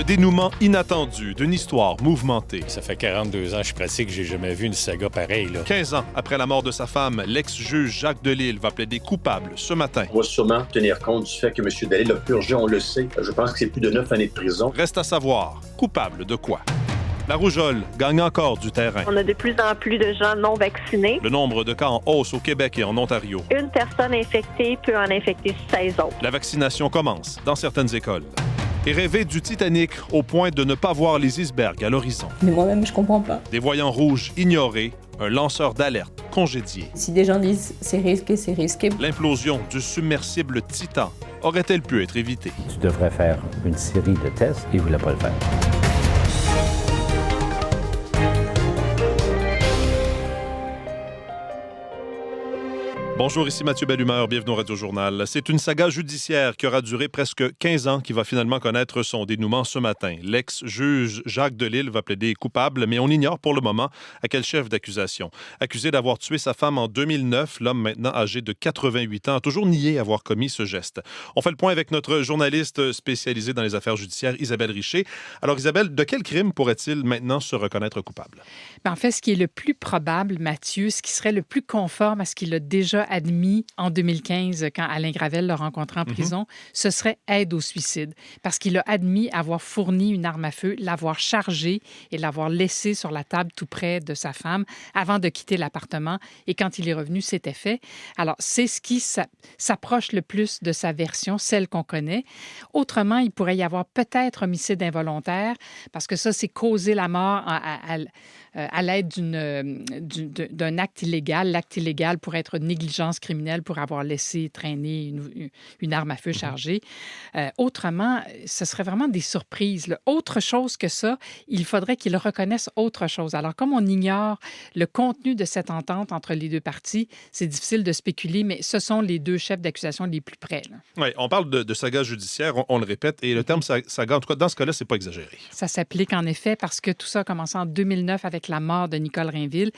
Le dénouement inattendu d'une histoire mouvementée. Ça fait 42 ans que je pratique, j'ai jamais vu une saga pareille, là. 15 ans après la mort de sa femme, l'ex-juge Jacques Delisle va plaider coupable ce matin. On va sûrement tenir compte du fait que M. Delisle a purgé, on le sait. Je pense que c'est plus de 9 années de prison. Reste à savoir, coupable de quoi? La rougeole gagne encore du terrain. On a de plus en plus de gens non vaccinés. Le nombre de cas en hausse au Québec et en Ontario. Une personne infectée peut en infecter 16 autres. La vaccination commence dans certaines écoles. Et rêver du Titanic au point de ne pas voir les icebergs à l'horizon. Mais moi-même, je comprends pas. Des voyants rouges ignorés, un lanceur d'alerte congédié. Si des gens disent c'est risqué, c'est risqué. L'implosion du submersible Titan aurait-elle pu être évitée? Tu devrais faire une série de tests et il ne voulait pas le faire. Bonjour, ici Mathieu Bellumeur, bienvenue au Radio-Journal. C'est une saga judiciaire qui aura duré presque 15 ans qui va finalement connaître son dénouement ce matin. L'ex-juge Jacques Delisle va plaider coupable, mais on ignore pour le moment à quel chef d'accusation. Accusé d'avoir tué sa femme en 2009, l'homme maintenant âgé de 88 ans a toujours nié avoir commis ce geste. On fait le point avec notre journaliste spécialisée dans les affaires judiciaires, Isabelle Richer. Alors Isabelle, de quel crime pourrait-il maintenant se reconnaître coupable? En fait, ce qui est le plus probable, Mathieu, ce qui serait le plus conforme à ce qu'il a déjà admis en 2015 quand Alain Gravel l'a rencontré en prison, ce serait aide au suicide. Parce qu'il a admis avoir fourni une arme à feu, l'avoir chargée et l'avoir laissée sur la table tout près de sa femme avant de quitter l'appartement. Et quand il est revenu, c'était fait. Alors, c'est ce qui s'approche le plus de sa version, celle qu'on connaît. Autrement, il pourrait y avoir peut-être homicide involontaire, parce que ça, c'est causer la mort à l'aide d'un acte illégal. L'acte illégal pourrait être négligence criminelle pour avoir laissé traîner une arme à feu chargée. Autrement, ce serait vraiment des surprises, là. Autre chose que ça, il faudrait qu'il reconnaisse autre chose. Alors, comme on ignore le contenu de cette entente entre les deux parties, c'est difficile de spéculer, mais ce sont les deux chefs d'accusation les plus près, là. Oui, on parle de saga judiciaire, on le répète, et le terme saga, en tout cas, dans ce cas-là, c'est pas exagéré. Ça s'applique en effet parce que tout ça a commencé en 2009 avec la mort de Nicole Rainville,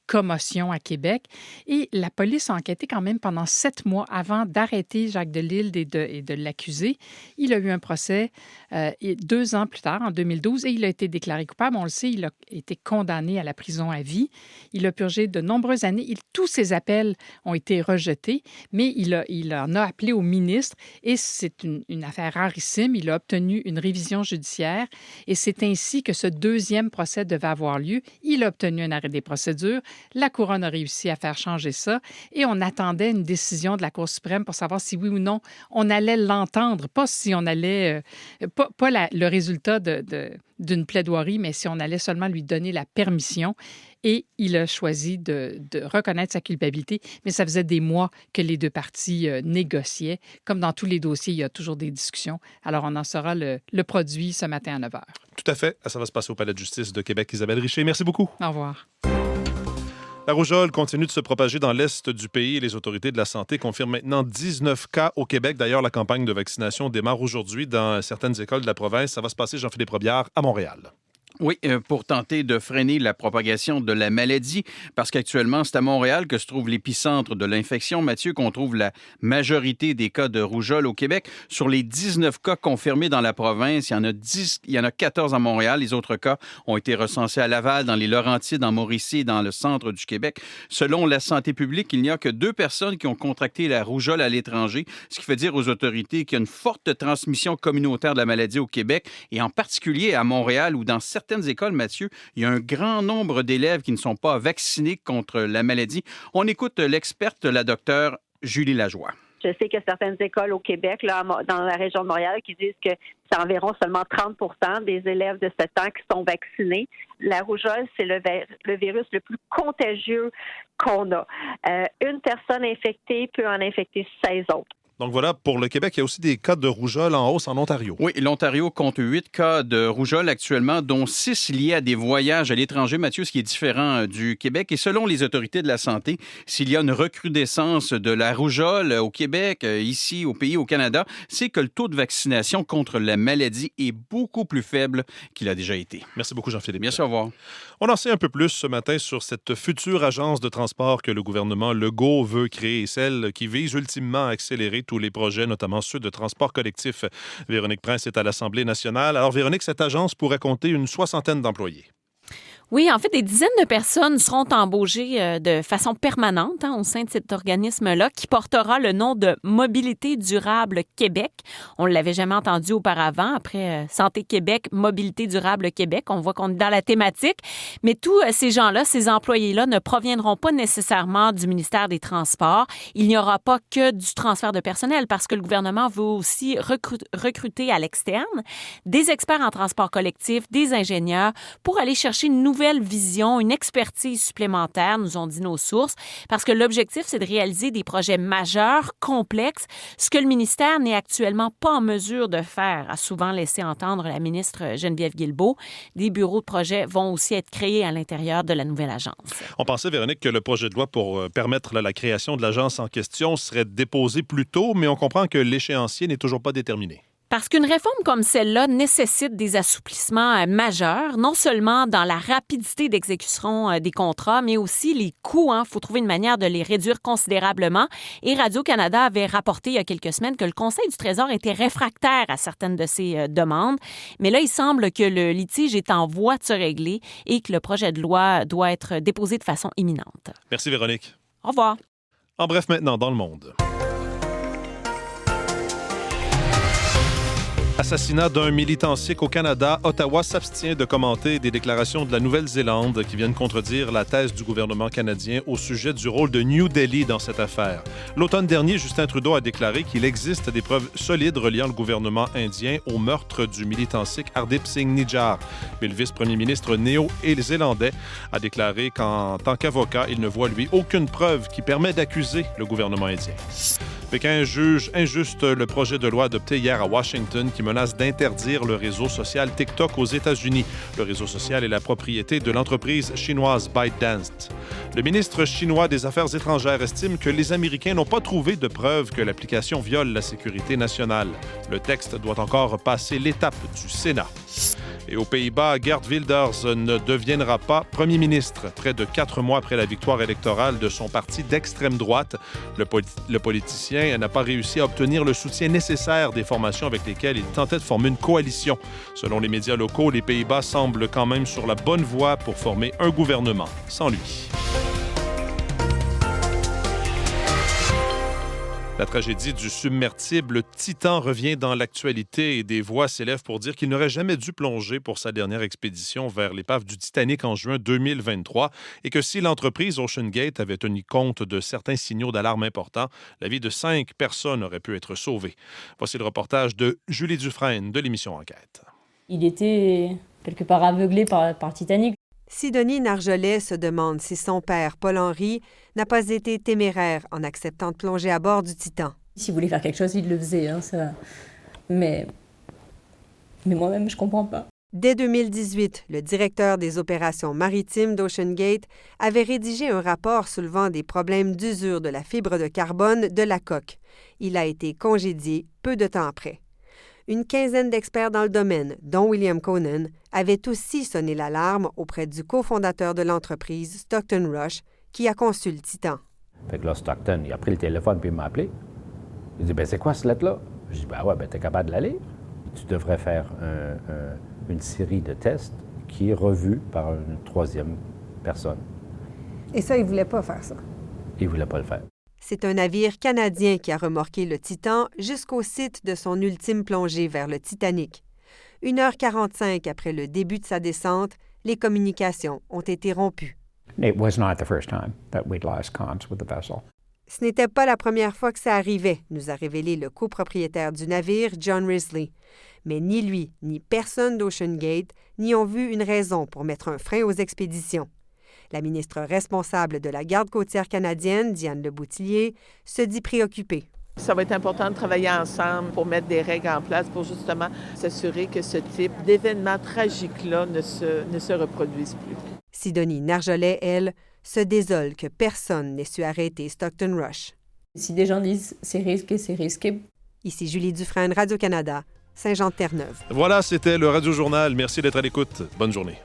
commotion à Québec. Et la police a enquêté quand même pendant 7 mois avant d'arrêter Jacques Delisle et de l'accuser. Il a eu un procès 2 ans plus tard, en 2012, et il a été déclaré coupable. On le sait, il a été condamné à la prison à vie. Il a purgé de nombreuses années. Tous ses appels ont été rejetés, mais il en a appelé au ministre et c'est une affaire rarissime. Il a obtenu une révision judiciaire et c'est ainsi que ce deuxième procès devait avoir lieu. Il a obtenu un arrêt des procédures. La Couronne a réussi à faire changer ça et on attendait une décision de la Cour suprême pour savoir si oui ou non on allait l'entendre, pas si on allait, pas le résultat d'une plaidoirie, mais si on allait seulement lui donner la permission. Et il a choisi de reconnaître sa culpabilité, mais ça faisait des mois que les deux parties négociaient. Comme dans tous les dossiers, il y a toujours des discussions. Alors, on en saura le produit ce matin à 9 h. Tout à fait. Ça va se passer au Palais de justice de Québec. Isabelle Richer, merci beaucoup. Au revoir. La rougeole continue de se propager dans l'est du pays et les autorités de la santé confirment maintenant 19 cas au Québec. D'ailleurs, la campagne de vaccination démarre aujourd'hui dans certaines écoles de la province. Ça va se passer, Jean-Philippe Robillard, à Montréal. Oui, pour tenter de freiner la propagation de la maladie, parce qu'actuellement, c'est à Montréal que se trouve l'épicentre de l'infection. Mathieu, qu'on trouve la majorité des cas de rougeole au Québec. Sur les 19 cas confirmés dans la province, il y en a 14 à Montréal. Les autres cas ont été recensés à Laval, dans les Laurentides, en Mauricie et dans le centre du Québec. Selon la santé publique, il n'y a que 2 personnes qui ont contracté la rougeole à l'étranger, ce qui fait dire aux autorités qu'il y a une forte transmission communautaire de la maladie au Québec et en particulier à Montréal, où dans certaines écoles, Mathieu, il y a un grand nombre d'élèves qui ne sont pas vaccinés contre la maladie. On écoute l'experte, la docteure Julie Lajoie. Je sais qu'il y a certaines écoles au Québec, là, dans la région de Montréal, qui disent que c'est environ seulement 30 des élèves de 7 ans qui sont vaccinés. La rougeole, c'est le virus le plus contagieux qu'on a. Une personne infectée peut en infecter 16 autres. Donc voilà, pour le Québec, il y a aussi des cas de rougeole en hausse en Ontario. Oui, l'Ontario compte 8 cas de rougeole actuellement, dont 6 liés à des voyages à l'étranger, Mathieu, ce qui est différent du Québec. Et selon les autorités de la santé, s'il y a une recrudescence de la rougeole au Québec, ici, au pays, au Canada, c'est que le taux de vaccination contre la maladie est beaucoup plus faible qu'il a déjà été. Merci beaucoup, Jean-Philippe. Bien sûr, au revoir. On en sait un peu plus ce matin sur cette future agence de transport que le gouvernement Legault veut créer, celle qui vise ultimement à accélérer tous les projets, notamment ceux de transport collectif. Véronique Prince est à l'Assemblée nationale. Alors, Véronique, cette agence pourrait compter une 60aine d'employés. Oui, en fait, des dizaines de personnes seront embauchées de façon permanente au sein de cet organisme-là qui portera le nom de Mobilité durable Québec. On ne l'avait jamais entendu auparavant. Après Santé Québec, Mobilité durable Québec, on voit qu'on est dans la thématique. Mais tous ces gens-là, ces employés-là ne proviendront pas nécessairement du ministère des Transports. Il n'y aura pas que du transfert de personnel parce que le gouvernement veut aussi recruter à l'externe des experts en transport collectif, des ingénieurs pour aller chercher une nouvelle vision, une expertise supplémentaire, nous ont dit nos sources, parce que l'objectif, c'est de réaliser des projets majeurs, complexes, ce que le ministère n'est actuellement pas en mesure de faire, a souvent laissé entendre la ministre Geneviève Guilbeault. Des bureaux de projet vont aussi être créés à l'intérieur de la nouvelle agence. On pensait, Véronique, que le projet de loi pour permettre la création de l'agence en question serait déposé plus tôt, mais on comprend que l'échéancier n'est toujours pas déterminé. Parce qu'une réforme comme celle-là nécessite des assouplissements majeurs, non seulement dans la rapidité d'exécution des contrats, mais aussi les coûts. Il faut trouver une manière de les réduire considérablement. Et Radio-Canada avait rapporté il y a quelques semaines que le Conseil du Trésor était réfractaire à certaines de ces demandes. Mais là, il semble que le litige est en voie de se régler et que le projet de loi doit être déposé de façon imminente. Merci, Véronique. Au revoir. En bref, maintenant, dans le monde. Assassinat d'un militant sikh au Canada, Ottawa s'abstient de commenter des déclarations de la Nouvelle-Zélande qui viennent contredire la thèse du gouvernement canadien au sujet du rôle de New Delhi dans cette affaire. L'automne dernier, Justin Trudeau a déclaré qu'il existe des preuves solides reliant le gouvernement indien au meurtre du militant sikh Hardip Singh Nijjar. Mais le vice-premier ministre néo-zélandais a déclaré qu'en tant qu'avocat, il ne voit, lui, aucune preuve qui permet d'accuser le gouvernement indien. Pékin juge injuste le projet de loi adopté hier à Washington qui menace d'interdire le réseau social TikTok aux États-Unis. Le réseau social est la propriété de l'entreprise chinoise ByteDance. Le ministre chinois des Affaires étrangères estime que les Américains n'ont pas trouvé de preuves que l'application viole la sécurité nationale. Le texte doit encore passer l'étape du Sénat. Et aux Pays-Bas, Geert Wilders ne deviendra pas premier ministre, près de 4 mois après la victoire électorale de son parti d'extrême droite. Le politicien n'a pas réussi à obtenir le soutien nécessaire des formations avec lesquelles il tentait de former une coalition. Selon les médias locaux, les Pays-Bas semblent quand même sur la bonne voie pour former un gouvernement sans lui. La tragédie du submersible Titan revient dans l'actualité et des voix s'élèvent pour dire qu'il n'aurait jamais dû plonger pour sa dernière expédition vers l'épave du Titanic en juin 2023 et que si l'entreprise OceanGate avait tenu compte de certains signaux d'alarme importants, la vie de 5 personnes aurait pu être sauvée. Voici le reportage de Julie Dufresne de l'émission Enquête. Il était quelque part aveuglé par Titanic. Sidonie Narjolet se demande si son père, Paul-Henri, n'a pas été téméraire en acceptant de plonger à bord du Titan. S'il voulait faire quelque chose, il le faisait. Ça. Mais moi-même, je comprends pas. Dès 2018, le directeur des opérations maritimes d'OceanGate avait rédigé un rapport soulevant des problèmes d'usure de la fibre de carbone de la coque. Il a été congédié peu de temps après. Une quinzaine d'experts dans le domaine, dont William Conan, avaient aussi sonné l'alarme auprès du cofondateur de l'entreprise, Stockton Rush, qui a conçu le Titan. Fait que là, Stockton, il a pris le téléphone puis il m'a appelé. Il dit, « c'est quoi cette lettre-là? » Je dis, « ouais, t'es capable de la lire. Tu devrais faire une série de tests qui est revue par une troisième personne. » Et ça, il ne voulait pas faire ça. Il ne voulait pas le faire. C'est un navire canadien qui a remorqué le Titan jusqu'au site de son ultime plongée vers le Titanic. 1h45 après le début de sa descente, les communications ont été rompues. It was not the first time that we'd lost comms with the vessel. Ce n'était pas la première fois que ça arrivait, nous a révélé le copropriétaire du navire, John Risley. Mais ni lui, ni personne d'OceanGate n'y ont vu une raison pour mettre un frein aux expéditions. La ministre responsable de la Garde côtière canadienne, Diane Leboutillier, se dit préoccupée. Ça va être important de travailler ensemble pour mettre des règles en place pour justement s'assurer que ce type d'événement tragique-là ne se reproduise plus. Sidonie Narjolet, elle, se désole que personne n'ait su arrêter Stockton Rush. Si des gens disent c'est risqué, c'est risqué. Ici Julie Dufresne, Radio-Canada, Saint-Jean-de-Terre-Neuve. Voilà, c'était le Radio Journal. Merci d'être à l'écoute. Bonne journée.